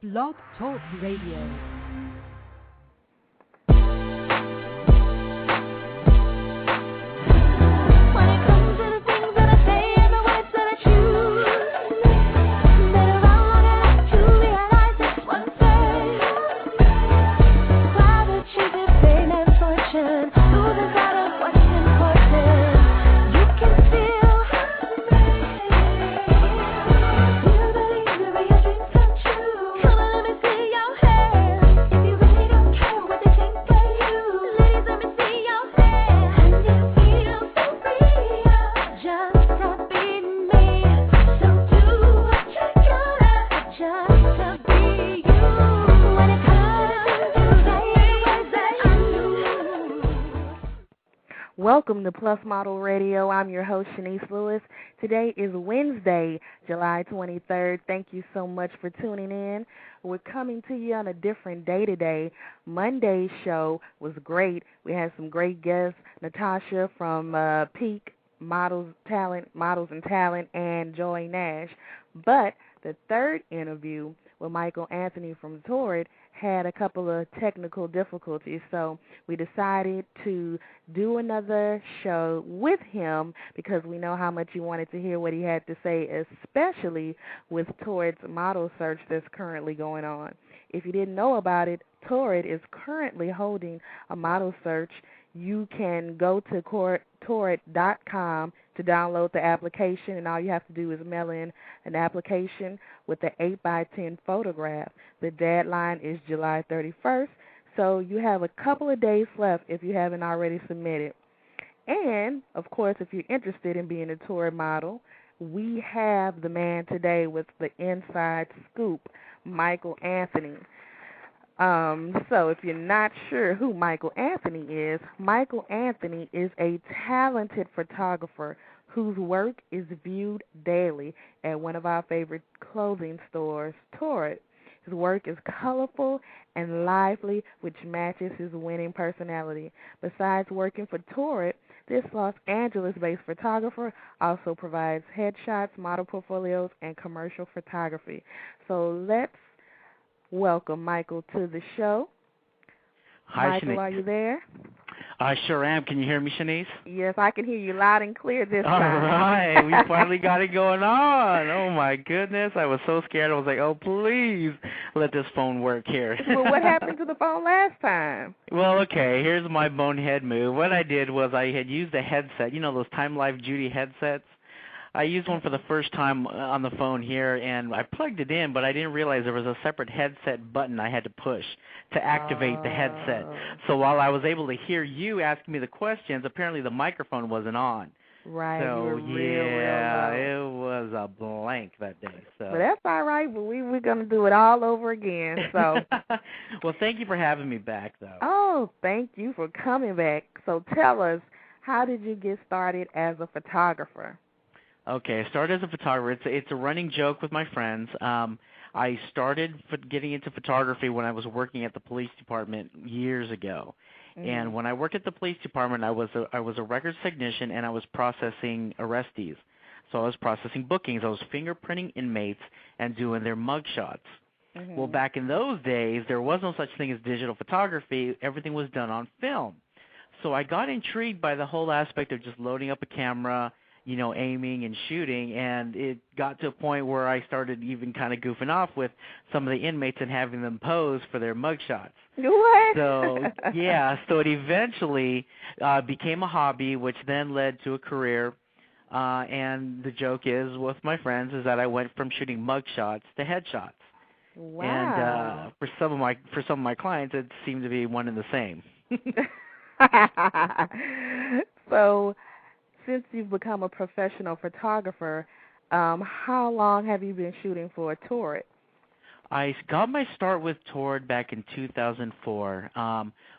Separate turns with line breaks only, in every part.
Blog Talk Radio. Welcome to Plus Model Radio. I'm your host, Shanice Lewis. Today is Wednesday, July 23rd. Thank you so much for tuning in. We're coming to you on a different day today. Monday's show was great. We had some great guests, Natasha from Peak Models and Talent, and Joy Nash. But the third interview with Michael Anthony from Torrid had a couple of technical difficulties, so we decided to do another show with him because we know how much you wanted to hear what he had to say, especially with Torrid's model search that's currently going on. If you didn't know about it, Torrid is currently holding a model search. You can go to Torrid.com to download the application, and all you have to do is mail in an application with the 8x10 photograph. The deadline is July 31st, so you have a couple of days left if you haven't already submitted. And, of course, if you're interested in being a Torrid model, we have the man today with the inside scoop, Michael Anthony. So if you're not sure who Michael Anthony is a talented photographer whose work is viewed daily at one of our favorite clothing stores, Torrid. His work is colorful and lively, which matches his winning personality. Besides working for Torrid, this Los Angeles-based photographer also provides headshots, model portfolios, and commercial photography. So let's welcome Michael to the show.
Hi,
Michael,
Shanice.
are you there?
I sure am. Can you hear me, Shanice?
Yes, I can hear you loud and clear this
All
time.
All right. We finally got it going on. Oh, my goodness. I was so scared. I was like, oh, please let this phone work here.
Well, what happened to the phone last time?
Well, okay, here's my bonehead move. What I did was I had used a headset, you know, those Time Life Duty headsets. I used one for the first time on the phone here, and I plugged it in, but I didn't realize there was a separate headset button I had to push to activate the headset. So while I was able to hear you asking me the questions, apparently the microphone wasn't on.
Right.
So,
you were real
it was a blank that day. So.
But that's all right, but we're going to do it all over again. So.
Well, thank you for having me back, though.
Oh, thank you for coming back. So tell us, how did you get started as a photographer?
Okay, I started as a photographer. It's a running joke with my friends. I started getting into photography when I was working at the police department years ago. Mm-hmm. And when I worked at the police department, I was a records technician, and I was processing arrestees. So I was processing bookings. I was fingerprinting inmates and doing their mug shots. Mm-hmm. Well, back in those days, there was no such thing as digital photography. Everything was done on film. So I got intrigued by the whole aspect of just loading up a camera, you know, aiming and shooting, and it got to a point where I started even kind of goofing off with some of the inmates and having them pose for their mugshots.
What?
So, yeah, so it eventually became a hobby, which then led to a career, and the joke is with my friends is that I went from shooting mugshots to headshots.
Wow.
And for some of my clients, it seemed to be one and the same.
So, since you've become a professional photographer, how long have you been shooting for Torrid?
I got my start with Torrid back in 2004.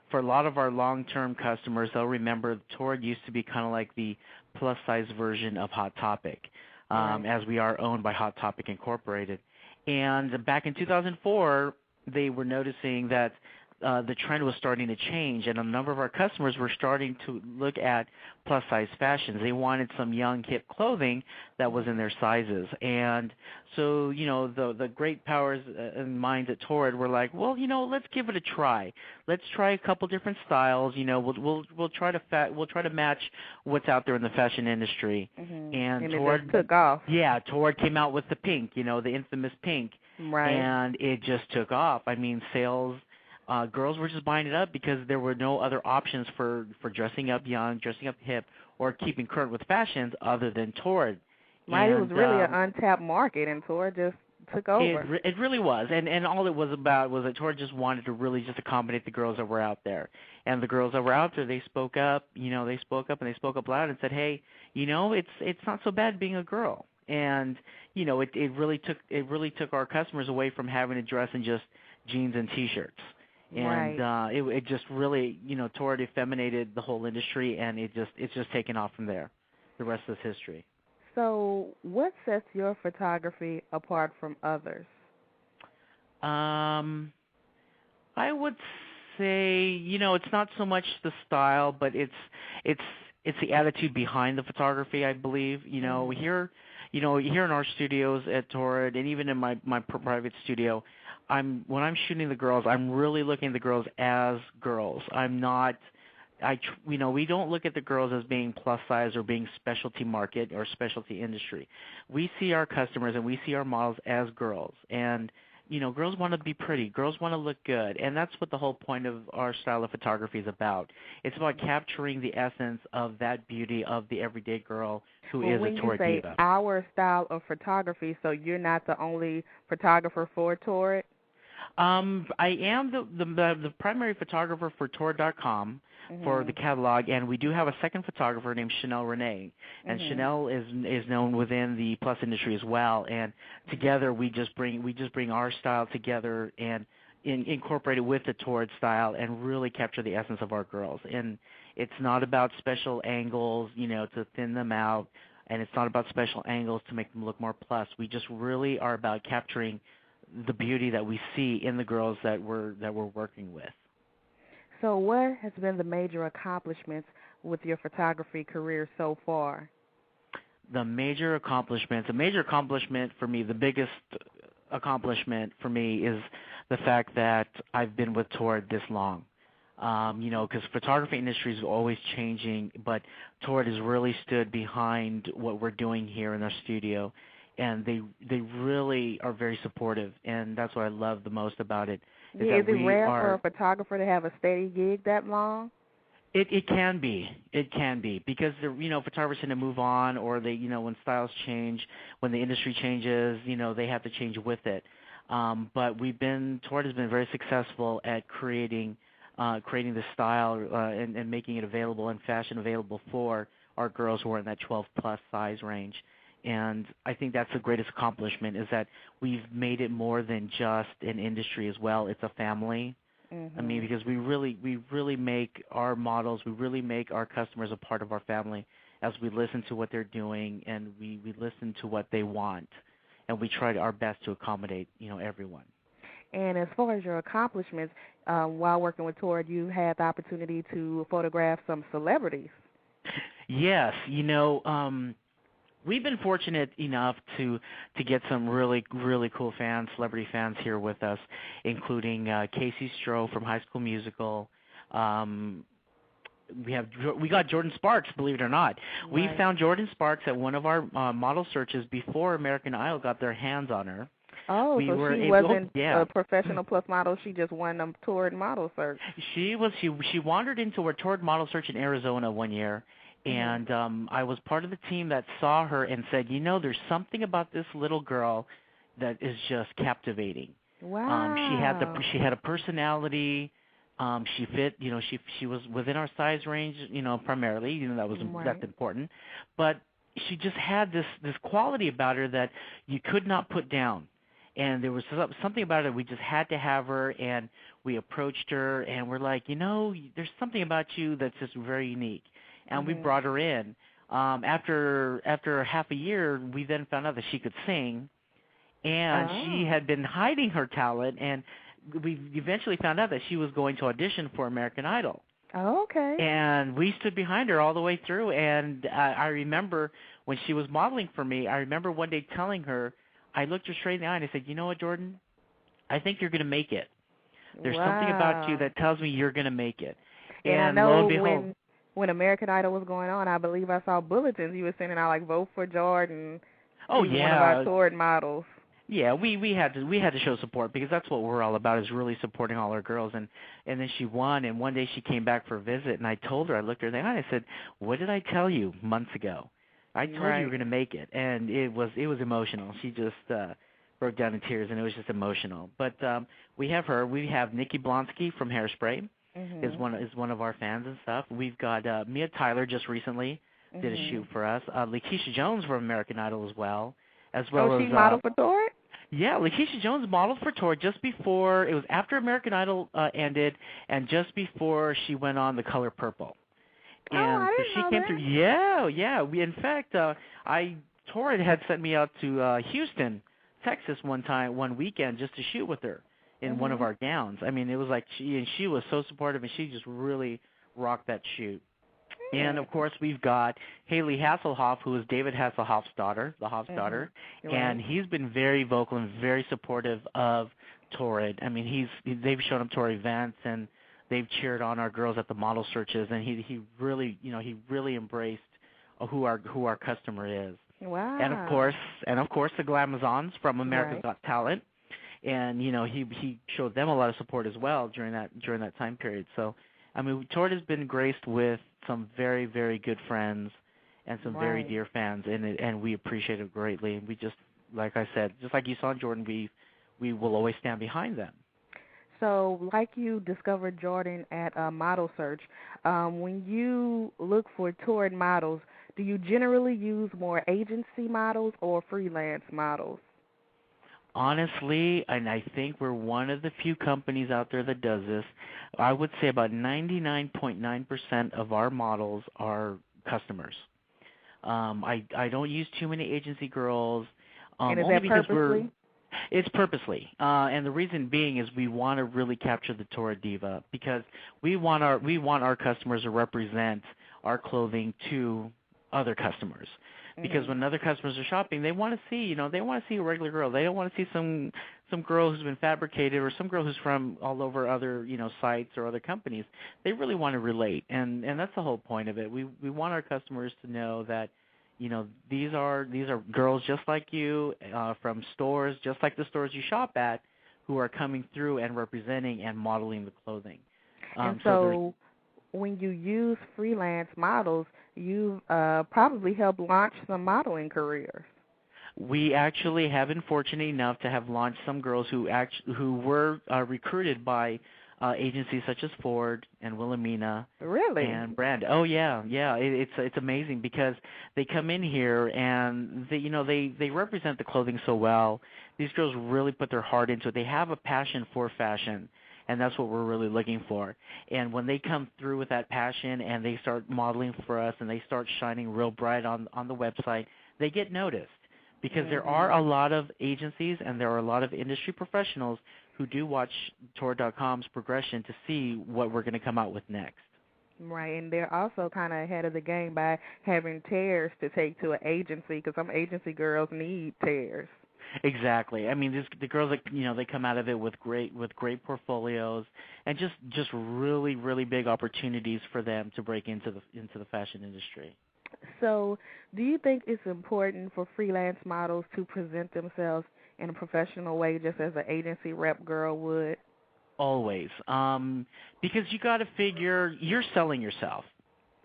For a lot of our long-term customers, they'll remember Torrid used to be kind of like the plus-size version of Hot Topic, right, as we are owned by Hot Topic Incorporated. And back in 2004, they were noticing that the trend was starting to change, and a number of our customers were starting to look at plus-size fashions. They wanted some young, hip clothing that was in their sizes. And so, the great powers and minds at Torrid were like, well, let's give it a try. Let's try a couple different styles. We'll try to match what's out there in the fashion industry.
Mm-hmm.
And
Torrid just took off.
Yeah, Torrid came out with the pink, the infamous pink.
Right.
And it just took off. I mean, sales. Girls were just buying it up because there were no other options for dressing up young, dressing up hip, or keeping current with fashions other than Torrid.
Right, it was really an untapped market, and Torrid just took over.
It really was, and all it was about was that Torrid just wanted to really just accommodate the girls that were out there. And the girls that were out there, they spoke up, they spoke up, and they spoke up loud and said, hey, it's not so bad being a girl. And, it really took our customers away from having to dress in just jeans and T-shirts. And
right.
It just really, Torrid effeminated the whole industry, and it's just taken off from there. The rest is history.
So what sets your photography apart from others?
I would say, it's not so much the style, but it's the attitude behind the photography, I believe. Here in our studios at Torrid, and even in my private studio, when I'm shooting the girls, I'm really looking at the girls as girls. I'm not, we don't look at the girls as being plus size or being specialty market or specialty industry. We see our customers and we see our models as girls. And, girls want to be pretty. Girls want to look good. And that's what the whole point of our style of photography is about. It's about capturing the essence of that beauty of the everyday girl who is a Torrid diva.
When you say our style of photography, so you're not the only photographer for Torrid?
I am the primary photographer for Torrid.com for the catalog, and we do have a second photographer named Chanel Renee, and Chanel is known within the plus industry as well. And together we just bring our style together and incorporate it with the Torrid style and really capture the essence of our girls. And it's not about special angles, to thin them out, and it's not about special angles to make them look more plus. We just really are about capturing the beauty that we see in the girls that we're working with.
So what has been the major accomplishments with your photography career so far?
The major accomplishment for me, the biggest accomplishment for me is the fact that I've been with Torrid this long. Because photography industry is always changing, but Torrid has really stood behind what we're doing here in our studio. And they really are very supportive, and that's what I love the most about it.
Is it rare for a photographer to have a steady gig that long?
It can be. It can be because photographers tend to move on, or they when styles change, when the industry changes, they have to change with it. But Torrid has been very successful at creating the style and making it available and fashion available for our girls who are in that 12 plus size range. And I think that's the greatest accomplishment is that we've made it more than just an industry as well. It's a family. I mean, because we really make our models, we really make our customers a part of our family as we listen to what they're doing and we listen to what they want. And we try our best to accommodate, everyone.
And as far as your accomplishments, while working with Torrid, you had the opportunity to photograph some celebrities.
Yes, we've been fortunate enough to get some really cool fans, celebrity fans here with us, including Casey Stroh from High School Musical. We got Jordan Sparks, believe it or not. Right. We found Jordan Sparks at one of our model searches before American Idol got their hands on her.
Oh, so she wasn't a professional plus model. She just won a Torrid model search.
She wandered into a Torrid model search in Arizona one year. And I was part of the team that saw her and said, there's something about this little girl that is just captivating.
Wow.
She had a personality. She fit, she was within our size range, primarily. That's important. But she just had this quality about her that you could not put down. And there was something about her that we just had to have her, and we approached her, and we're like, there's something about you that's just very unique. And we brought her in. After half a year, we then found out that she could sing, and she had been hiding her talent. And we eventually found out that she was going to audition for American Idol.
Oh, okay.
And we stood behind her all the way through. And I remember when she was modeling for me, I remember one day telling her, I looked her straight in the eye and I said, you know what, Jordan? I think you're going to make it. There's something about you that tells me you're going to make it.
And I
lo
know
and behold,
when American Idol was going on, I believe I saw bulletins you were sending out, like, vote for Jordan.
Oh,
She's
yeah.
one of our Torrid models.
Yeah, we had to show support because that's what we're all about, is really supporting all our girls. And then she won, and one day she came back for a visit, and I told her, I looked her in the eye, and I said, what did I tell you months ago? I told you were going to make it, and it was emotional. She just broke down in tears, and it was just emotional. But we have her. We have Nikki Blonsky from Hairspray is one of our fans and stuff. We've got Mia Tyler just recently did a shoot for us. Lakeisha Jones from American Idol as well.
Oh, she modeled for Torrid?
Yeah, Lakeisha Jones modeled for Torrid just before, it was after American Idol ended and just before she went on The Color Purple. And
I
so
didn't
she
know
came
that.
through. Yeah. In fact, Torrid had sent me out to Houston, Texas one weekend just to shoot with her in one of our gowns. I mean, it was like she was so supportive, and she just really rocked that shoot. And, of course, we've got Haley Hasselhoff, who is David Hasselhoff's daughter, the Hoff's daughter, and he's been very vocal and very supportive of Torrid. I mean, they've shown up to our events, and they've cheered on our girls at the model searches, and he really embraced who our customer is.
Wow.
And of course, the Glamazons from America's Got Talent, and he showed them a lot of support as well during that time period. So, I mean, Torrid has been graced with some very, very good friends and some very dear fans, and we appreciate it greatly. And we just, like I said, just like you saw in Jordan, we will always stand behind them.
So, like you discovered Jordan at Model Search, when you look for Torrid models, do you generally use more agency models or freelance models?
Honestly, and I think we're one of the few companies out there that does this, I would say about 99.9% of our models are customers. I don't use too many agency girls.
And is
only
that
because
purposely?
It's purposely, and the reason being is we want to really capture the Torrid diva, because we want our customers to represent our clothing to other customers. Because when other customers are shopping, they want to see, a regular girl. They don't want to see some girl who's been fabricated, or some girl who's from all over other, sites or other companies. They really want to relate, and that's the whole point of it. We want our customers to know that, these are girls just like you, from stores just like the stores you shop at, who are coming through and representing and modeling the clothing.
And so when you use freelance models, you probably helped launch some modeling careers.
We actually have been fortunate enough to have launched some girls who were recruited by agencies such as Ford and Wilhelmina.
Really?
And Brand. Oh yeah. It's amazing because they come in here and they represent the clothing so well. These girls really put their heart into it. They have a passion for fashion. And that's what we're really looking for. And when they come through with that passion and they start modeling for us and they start shining real bright on the website, they get noticed. Because there are a lot of agencies and there are a lot of industry professionals who do watch Torrid.com's progression to see what we're going to come out with next. Right,
and they're also kind of ahead of the game by having tears to take to an agency, because some agency girls need tears.
Exactly. I mean, the girls that they come out of it with great portfolios and just really, really big opportunities for them to break into the fashion industry.
So, do you think it's important for freelance models to present themselves in a professional way, just as an agency rep girl would?
Always, because you got to figure you're selling yourself.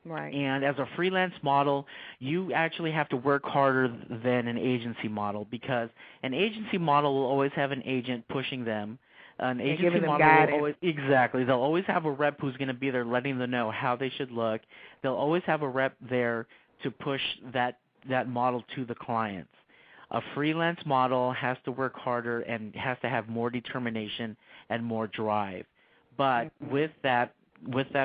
Right.
And as a freelance model, you actually have to work harder than an agency model, because an agency model will always have an agent pushing them. An agency model will always, exactly. They'll always have a rep who's going to be there letting them know how they should look. They'll always have a rep there to push that model to the clients. A freelance model has to work harder and has to have more determination and more drive. But with that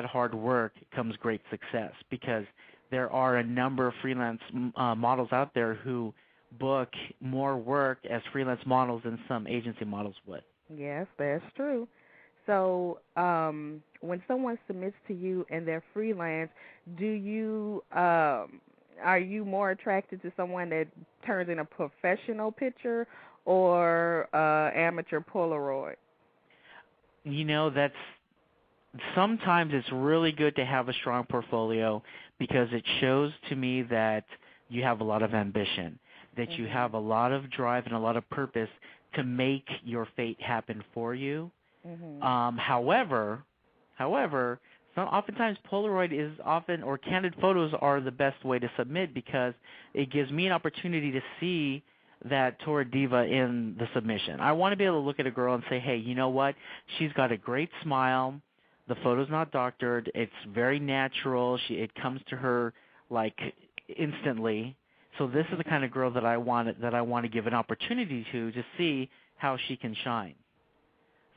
hard work comes great success, because there are a number of freelance models out there who book more work as freelance models than some agency models would.
Yes, that's true. So, when someone submits to you and they're freelance, do you are you more attracted to someone that turns in a professional picture or amateur Polaroid?
That's sometimes it's really good to have a strong portfolio because it shows to me that you have a lot of ambition, that you
Mhm.
have a lot of drive and a lot of purpose to make your fate happen for you.
Mhm.
However, oftentimes Polaroid is often, or candid photos are the best way to submit because it gives me an opportunity to see that Torrid diva in the submission. I want to be able to look at a girl and say, hey, you know what? She's got a great smile. The photo's not doctored. It's very natural. It comes to her like instantly. So this is the kind of girl that I want to give an opportunity to see how she can shine.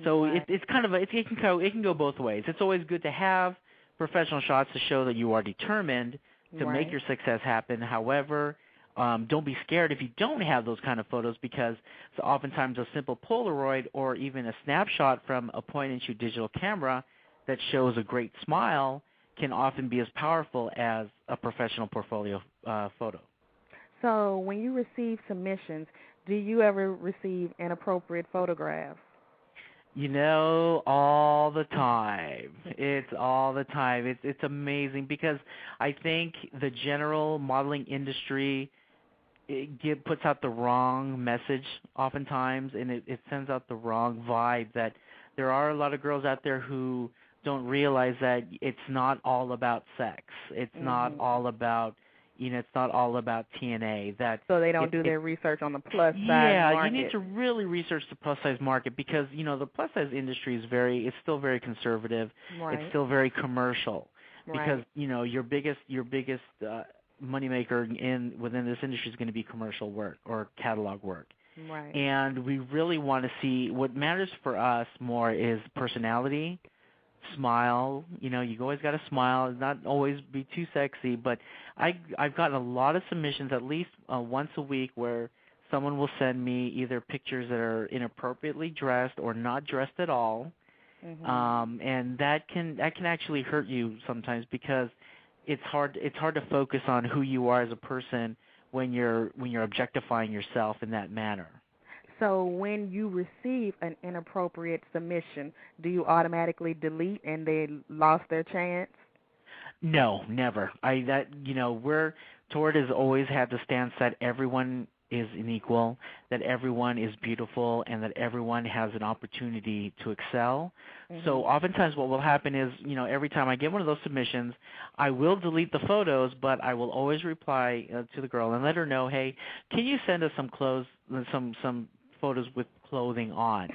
So
Right.
it's kind of it can go both ways. It's always good to have professional shots to show that you are determined to make
Right.
your success happen. However, don't be scared if you don't have those kind of photos because so oftentimes a simple Polaroid or even a snapshot from a point-and-shoot digital camera that shows a great smile can often be as powerful as a professional portfolio photo.
So, when you receive submissions, do you ever receive inappropriate photographs?
All the time. It's all the time. It's amazing because I think the general modeling industry puts out the wrong message oftentimes, and it sends out the wrong vibe that there are a lot of girls out there who don't realize that it's not all about sex. It's not
Mhm.
all about it's not all about TNA. That
So they don't
it,
do
it
their research on the plus size
yeah, you need
market.
to really research the plus size market because the plus size industry it's still very conservative. It's
Right.
still very commercial because
Right.
your biggest moneymaker within this industry is going to be commercial work or catalog work.
Right.
And we really want to see what matters for us more is personality, smile. You always got to smile. Not always be too sexy, but I've gotten a lot of submissions at least once a week where someone will send me either pictures that are inappropriately dressed or not dressed at all,
Mhm.
and that can actually hurt you sometimes because it's hard to focus on who you are as a person when you're objectifying yourself in that manner.
So when you receive an inappropriate submission, do you automatically delete and they lost their chance?
No, never. We're Torrid has always had the stance that everyone is an equal, that everyone is beautiful, and that everyone has an opportunity to excel. So
Mhm.
oftentimes what will happen is, every time I get one of those submissions, I will delete the photos, but I will always reply to the girl and let her know, hey, can you send us some clothes, some photos with clothing on?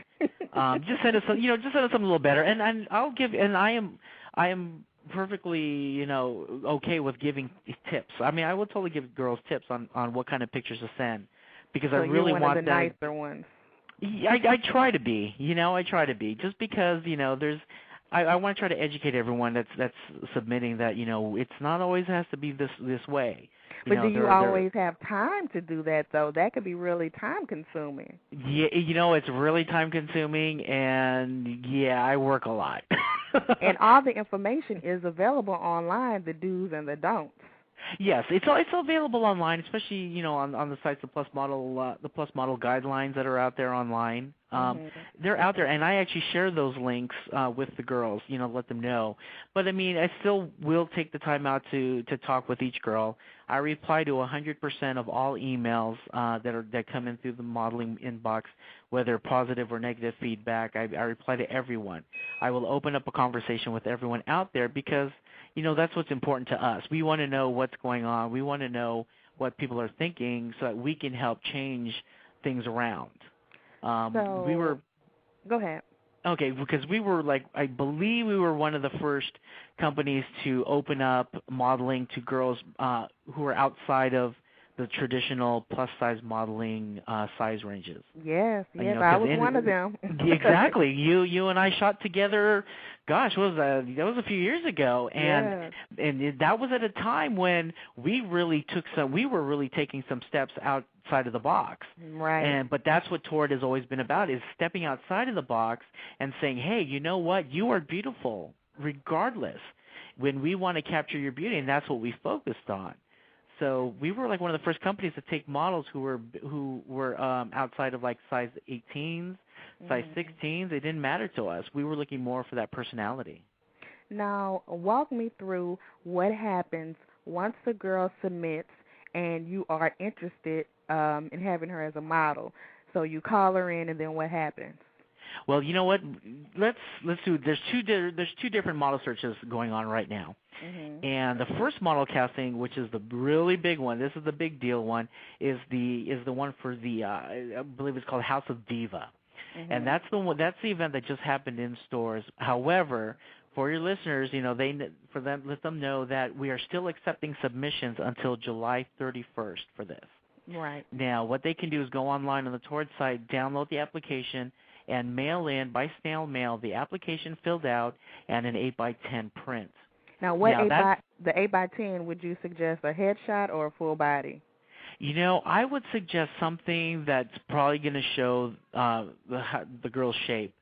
Just send us just send us something a little better, and I'll give, and I am perfectly, okay with giving tips. I mean, I will totally give girls tips on what kind of pictures to send because I
So you're
really
one of the
want that.
nicer ones.
I try to be, I try to be just because, I want to try to educate everyone that's submitting that, it's not always has to be this way.
But do you
There
always have time to do that though? That could be really time consuming.
yeah, it's really time consuming and yeah, I work a lot.
And all the information is available online, the do's and the don'ts.
Yes, it's available online, especially on the sites, the plus model guidelines that are out there online.
Mhm.
They're out there, and I actually share those links with the girls, let them know. But I mean, I still will take the time out to talk with each girl. I reply to 100% of all emails that come in through the modeling inbox, whether positive or negative feedback. I reply to everyone. I will open up a conversation with everyone out there because that's what's important to us. We want to know what's going on. We want to know what people are thinking so that we can help change things around. We were
So go ahead.
okay because we were I believe we were one of the first companies to open up modeling to girls who are outside of the traditional plus size modeling size ranges.
Yes, yes, I
'Cause
was one of them.
exactly, you and I shot together. Gosh, that was a few years ago, and
Yes.
that was at a time when we were really taking some steps out outside of the box.
Right.
But that's what Torrid has always been about, is stepping outside of the box and saying, hey, you know what? You are beautiful regardless. When we want to capture your beauty, and that's what we focused on. So we were like one of the first companies to take models who were outside of like size 18s, size 16s. It didn't matter to us. We were looking more for that personality.
Now, walk me through what happens once the girl submits and you are interested in having her as a model. So you call her in, and then what happens?
Well, you know what? Let's do. There's two different model searches going on right now. And the first model casting, which is the really big one, this is the big deal one, is the one for the I believe it's called House of Diva, and that's the one. That's the event that just happened in stores. However, for your listeners, let them know that we are still accepting submissions until July 31st for this.
Right.
Now, what they can do is go online on the Torrid site, download the application, and mail in by snail mail the application filled out and an 8x10 print.
Now, the 8x10, would you suggest a headshot or a full body?
I would suggest something that's probably going to show the girl's shape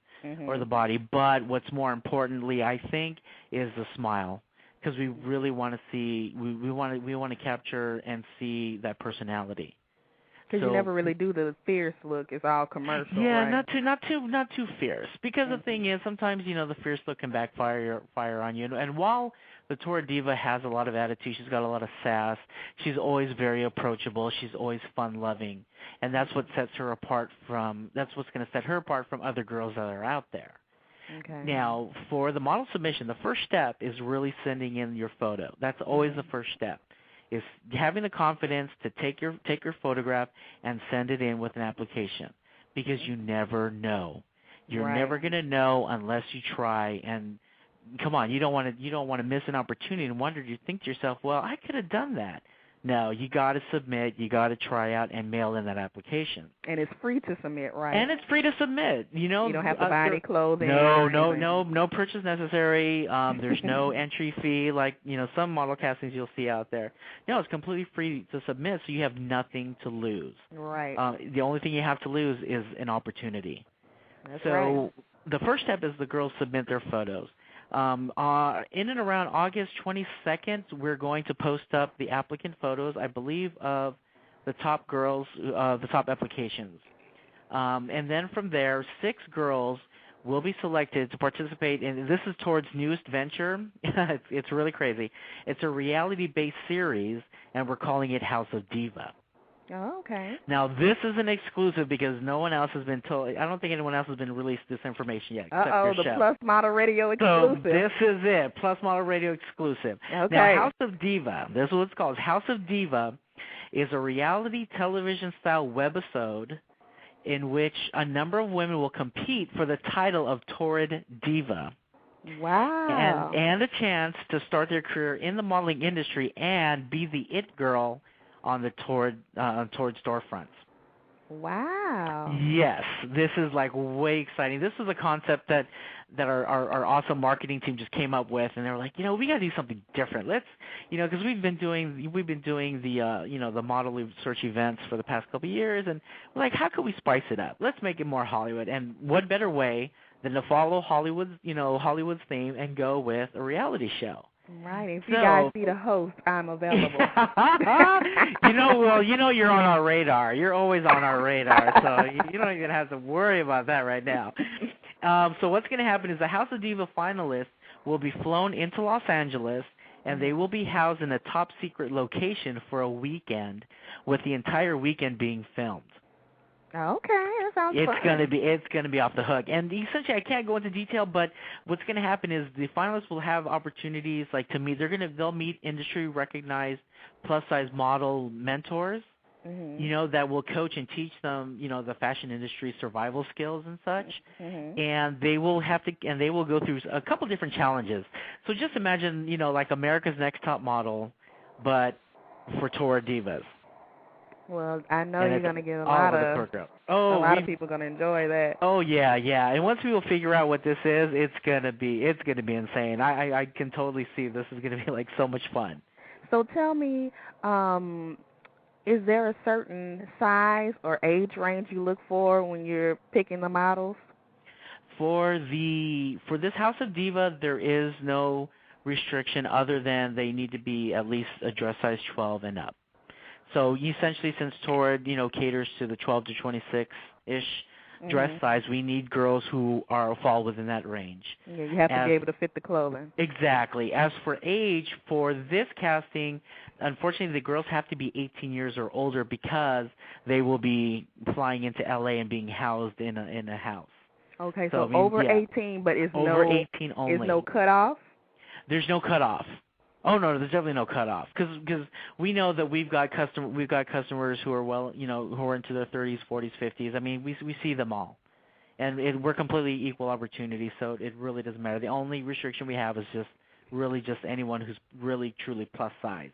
or the body. But what's more importantly, I think, is the smile, because we really want to see we want to capture and see that personality.
Because you never really do the fierce look. It's all commercial.
Yeah,
right?
not too fierce. Because the thing is, sometimes the fierce look can backfire on you. And while the Torrid Diva has a lot of attitude, she's got a lot of sass. She's always very approachable. She's always fun-loving, and that's what sets her apart from. That's what's going to set her apart from other girls that are out there.
Okay.
Now, for the model submission, the first step is really sending in your photo. That's always the first step. Is having the confidence to take your photograph and send it in with an application, because you never know. You're never going to know unless you try. And come on, you don't want to miss an opportunity and wonder. You think to yourself, well, I could have done that. No, you got to submit. You got to try out and mail in that application.
And it's free to submit, right?
And it's free to submit. You don't
have to buy any clothing.
No purchase necessary. There's no entry fee like some model castings you'll see out there. No, it's completely free to submit, so you have nothing to lose.
Right.
The only thing you have to lose is an opportunity.
That's
right.
So
the first step is the girls submit their photos. In and around August 22nd, we're going to post up the applicant photos, I believe, of the top girls, the top applications. And then from there, 6 girls will be selected to participate in, this is Torrid's newest venture. It's really crazy. It's a reality-based series, and we're calling it House of Diva.
Oh, okay.
Now, this is an exclusive because no one else has been told. I don't think anyone else has been released this information yet.
The Plus Model Radio exclusive.
So this is it, Plus Model Radio exclusive.
Okay.
Now, House of Diva, this is what it's called. House of Diva is a reality television-style webisode in which a number of women will compete for the title of Torrid Diva.
Wow.
And a chance to start their career in the modeling industry and be the it girl on the Torrid storefronts.
Wow.
Yes, this is like way exciting. This is a concept that our awesome marketing team just came up with, and they were like, we got to do something different. Let's, because we've been doing the the model search events for the past couple of years, and we're like, how can we spice it up? Let's make it more Hollywood. And what better way than to follow Hollywood's theme and go with a reality show?
Right. If you guys need a host, I'm available.
You're on our radar. You're always on our radar, so you don't even have to worry about that right now. So what's going to happen is the House of Diva finalists will be flown into Los Angeles, and they will be housed in a top-secret location for a weekend, with the entire weekend being filmed.
Okay, that sounds fun.
It's gonna be off the hook. And essentially, I can't go into detail, but what's gonna happen is the finalists will have opportunities like to meet. They'll meet industry recognized plus size model mentors, that will coach and teach them, the fashion industry survival skills and such. And they will go through a couple different challenges. So just imagine, like America's Next Top Model, but for Torrid Divas.
Well, I know you're going to get a lot of people going to enjoy that.
Oh, yeah. And once we will figure out what this is, it's going to be insane. I can totally see this is going to be like so much fun.
So tell me, Is there a certain size or age range you look for when you're picking the models?
For this House of Diva, there is no restriction other than they need to be at least a dress size 12 and up. So essentially, since Torrid, caters to the 12 to 26-ish dress size, we need girls who fall within that range.
Yeah, you have to be able to fit the clothing.
Exactly. As for age, for this casting, unfortunately, the girls have to be 18 years or older because they will be flying into LA and being housed in a house.
Okay, so over 18, but it's
over 18 only.
Is no cutoff?
There's no cutoff. Oh no, there's definitely no cutoff because we know that we've got customers who are who are into their 30s, 40s, 50s. I mean, we see them all, and we're completely equal opportunity, so it really doesn't matter. The only restriction we have is just anyone who's really truly plus size.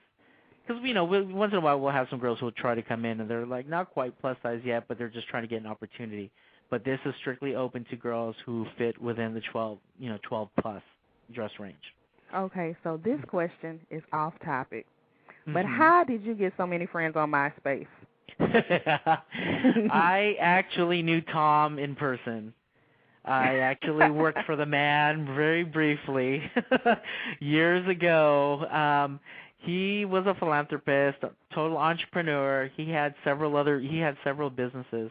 Because once in a while we'll have some girls who will try to come in and they're like not quite plus size yet, but they're just trying to get an opportunity. But this is strictly open to girls who fit within the 12 plus dress range.
Okay, so this question is off topic. But how did you get so many friends on MySpace?
I actually knew Tom in person. I actually worked for the man very briefly years ago. He was a philanthropist, a total entrepreneur. He had several businesses.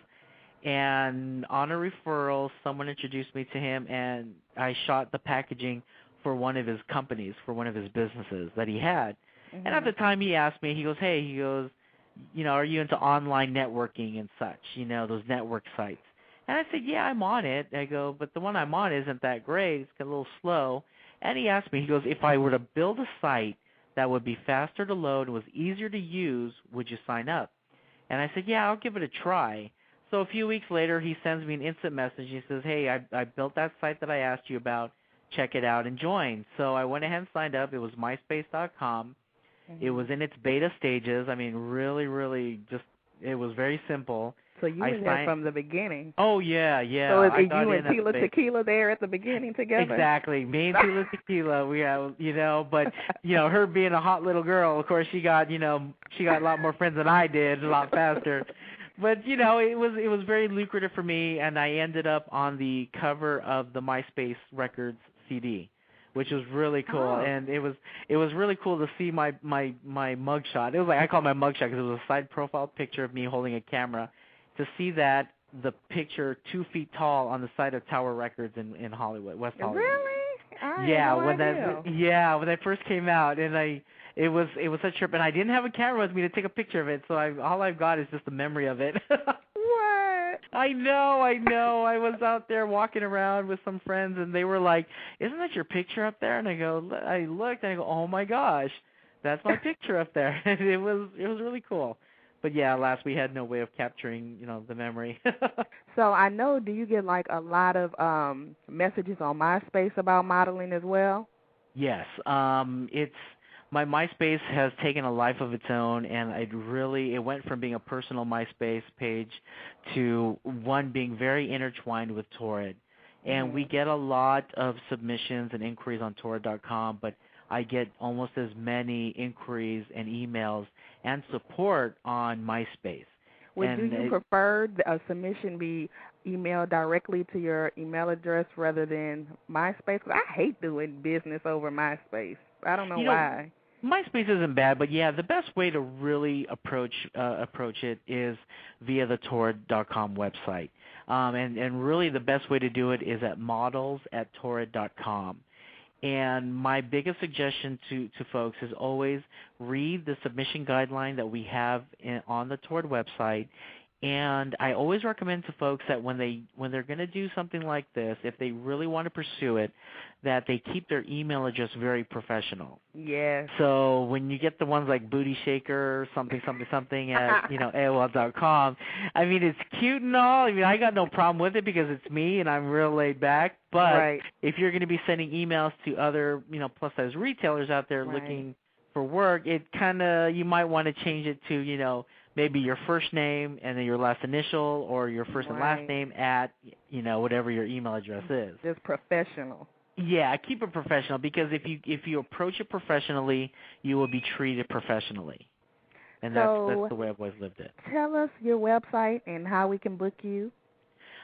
And on a referral, someone introduced me to him, and I shot the packaging for one of his companies, for one of his businesses that he had. And at the time he asked me, he goes, are you into online networking and such, those network sites? And I said, yeah, I'm on it. I go, but the one I'm on isn't that great. It's a little slow. And he asked me, he goes, if I were to build a site that would be faster to load and was easier to use, would you sign up? And I said, yeah, I'll give it a try. So a few weeks later, he sends me an instant message. He says, hey, I built that site that I asked you about. Check it out and join. So I went ahead and signed up. It was myspace.com. It was in its beta stages. I mean, really, really it was very simple.
So you were there from the beginning.
Oh, yeah.
So you and Tila Tequila there at the beginning together?
Exactly. Me and Tila Tequila, but, her being a hot little girl, of course, she got a lot more friends than I did, a lot faster. But it was very lucrative for me, and I ended up on the cover of the MySpace Records CD, which was really cool. Oh. And it was really cool to see my mugshot. It was like I call it my mugshot because it was a side profile picture of me holding a camera. To see that the picture 2 feet tall on the side of Tower Records in Hollywood, West Hollywood.
Really?
When that first came out, and it was such a trip, and I didn't have a camera with me to take a picture of it, so all I've got is just a memory of it.
What?
I know. I was out there walking around with some friends, and they were like, "Isn't that your picture up there?" And I looked, and I go, "Oh my gosh, that's my picture up there." And it was really cool. But yeah, alas, we had no way of capturing, the memory.
So I know, do you get like a lot of messages on MySpace about modeling as well?
Yes. My MySpace has taken a life of its own, and it went from being a personal MySpace page to one being very intertwined with Torrid. And we get a lot of submissions and inquiries on Torrid.com, but I get almost as many inquiries and emails and support on MySpace.
Do you prefer a submission be emailed directly to your email address rather than MySpace? 'Cause I hate doing business over MySpace. I don't know why.
MySpace isn't bad, but yeah, the best way to really approach it is via the Torrid.com website. And really the best way to do it is at models@torrid.com. And my biggest suggestion to folks is always read the submission guideline that we have on the Torrid website. And I always recommend to folks that when they're going to do something like this, if they really want to pursue it, that they keep their email address very professional.
Yes.
So when you get the ones like Booty Shaker something at AOL.com, I mean, it's cute and all. I mean, I got no problem with it because it's me and I'm real laid back. But if you're going to be sending emails to other plus size retailers out there looking for work, you might want to change it to maybe your first name and then your last initial, or your first and last name at, whatever your email address is.
Just professional.
Yeah, keep it professional, because if you approach it professionally, you will be treated professionally. And
So
that's the way I've always lived it.
tell us your website and how we can book you.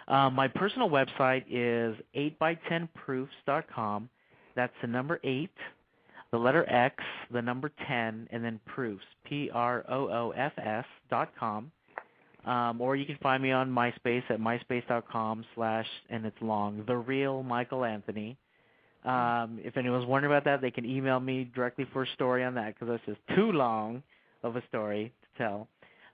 My personal website is 8x10proofs.com. That's the number 8, the letter X, the number 10, and then proofs, proofs.com. Or you can find me on MySpace at myspace.com/ and it's long, The Real Michael Anthony. If anyone's wondering about that, they can email me directly for a story on that because that's just too long of a story to tell.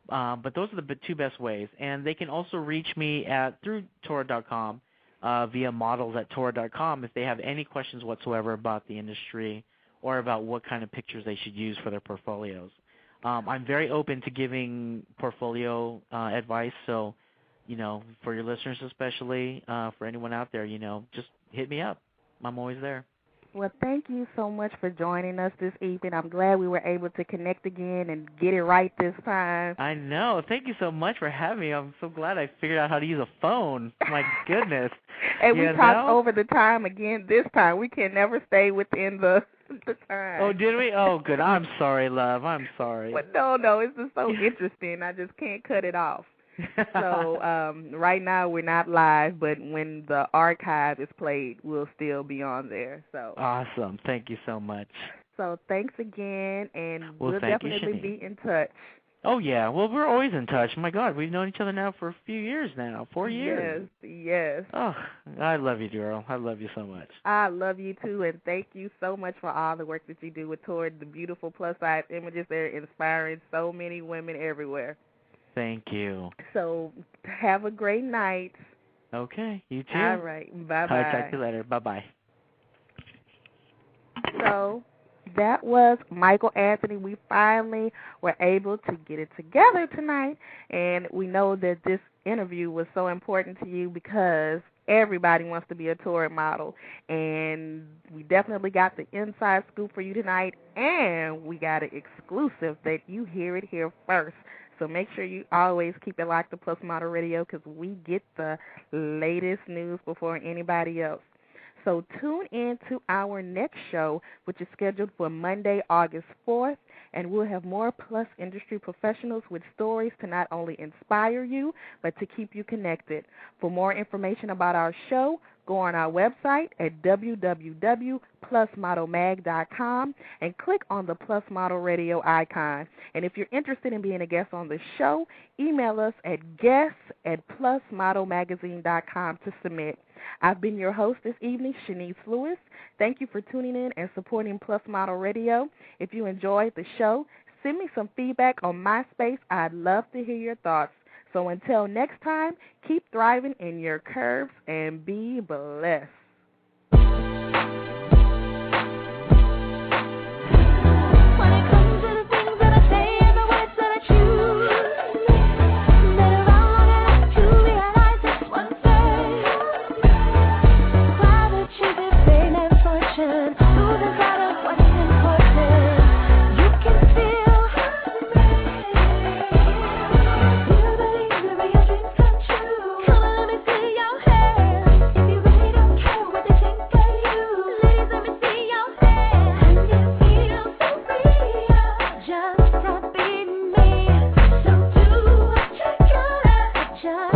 But those are the two best ways. And they can also reach me through Torrid.com via models at Torrid.com if they have any questions whatsoever about the industry or about what kind of pictures they should use for their portfolios. I'm very open to giving portfolio advice, so, for your listeners especially, for anyone out there, just hit me up. I'm always there.
Well, thank you so much for joining us this evening. I'm glad we were able to connect again and get it right this time.
I know. Thank you so much for having me. I'm so glad I figured out how to use a phone. My goodness.
And we talked over the time again this time. We can never stay within the time.
Oh, did we? Oh, good. I'm sorry, love. I'm sorry.
But no, it's just so interesting. I just can't cut it off. So right now we're not live, but when the archive is played, we'll still be on there. So
awesome. Thank you so much.
So thanks again, and we'll
definitely
be in touch.
Oh, yeah. Well, we're always in touch. My God, we've known each other now for a few years now, 4 years.
Yes.
Oh, I love you, girl. I love you so much.
I love you, too, and thank you so much for all the work that you do with Torrid, the beautiful plus-size images. They're inspiring so many women everywhere.
Thank you.
So have a great night.
Okay, you too.
All right, bye-bye.
I'll talk to you later. Bye-bye.
So that was Michael Anthony. We finally were able to get it together tonight, and we know that this interview was so important to you because everybody wants to be a Torrid model, and we definitely got the inside scoop for you tonight, and we got an exclusive that you hear it here first. So make sure you always keep it locked to Plus Model Radio because we get the latest news before anybody else. So tune in to our next show, which is scheduled for Monday, August 4th, and we'll have more Plus industry professionals with stories to not only inspire you, but to keep you connected. For more information about our show, go on our website at www.plusmodelmag.com and click on the Plus Model Radio icon. And if you're interested in being a guest on the show, email us at guests@plusmodelmagazine.com to submit. I've been your host this evening, Shanice Lewis. Thank you for tuning in and supporting Plus Model Radio. If you enjoyed the show, send me some feedback on MySpace. I'd love to hear your thoughts. So until next time, keep thriving in your curves and be blessed. You